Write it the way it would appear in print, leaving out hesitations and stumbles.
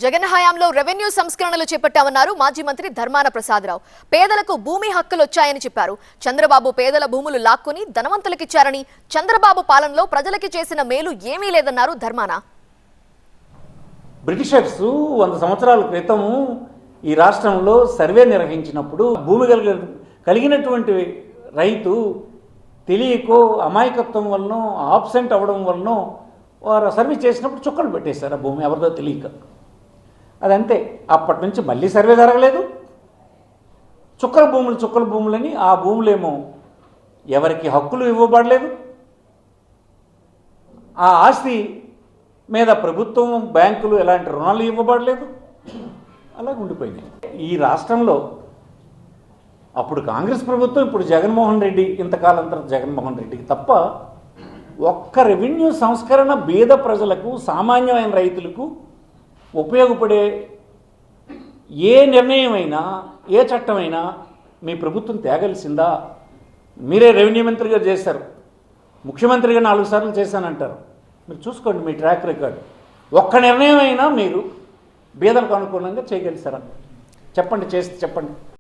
జగన్ హయాంలో రెవెన్యూ సంస్కరణలు చేపట్టామన్నారు మాజీ మంత్రి ధర్మాన ప్రసాదరావు. పేదలకు భూమి హక్కులు వచ్చాయని చెప్పారు. చంద్రబాబు పేదల భూములు లాక్కుని ధనవంతులకిచ్చారని, చంద్రబాబు పాలనలో ప్రజలకి చేసిన మేలు ఏమీ లేదన్నారు ధర్మాన. బ్రిటిషర్స్ 100 సంవత్సరాల క్రితం ఈ రాష్ట్రంలో సర్వే నిర్వహించినప్పుడు భూమి కలిగినటువంటి రైతు తెలియకో అమాయకత్వం వలన ఆబ్సెంట్ అవ్వడం వలన వారు సర్వే చేసినప్పుడు చుక్కలు పెట్టేశారు. ఆ భూమి ఎవరిదో తెలియక. అదంతే. అప్పటి నుంచి మళ్ళీ సర్వే జరగలేదు. చుక్కల భూములని ఆ భూములేమో ఎవరికి హక్కులు ఇవ్వబడలేదు. ఆ ఆస్తి మీద ప్రభుత్వం బ్యాంకులు ఎలాంటి రుణాలు ఇవ్వబడలేదు. అలాగే ఉండిపోయినాయి. ఈ రాష్ట్రంలో అప్పుడు కాంగ్రెస్ ప్రభుత్వం, ఇప్పుడు జగన్మోహన్ రెడ్డి, ఇంతకాలం తర్వాత జగన్మోహన్ రెడ్డికి తప్ప ఒక్క రెవెన్యూ సంస్కరణ బీద ప్రజలకు, సామాన్యమైన రైతులకు ఉపయోగపడే ఏ నిర్ణయమైనా, ఏ చట్టమైనా మీ ప్రభుత్వం తేగలిసిందా? మీరే రెవెన్యూ మంత్రిగా చేశారు, ముఖ్యమంత్రిగా 4 సార్లు చేశానంటారు. మీరు చూసుకోండి మీ ట్రాక్ రికార్డు. ఒక్క నిర్ణయం అయినా మీరు బీదలకు అనుకూలంగా చేయగలిసారా? చెప్పండి, చేస్తే చెప్పండి.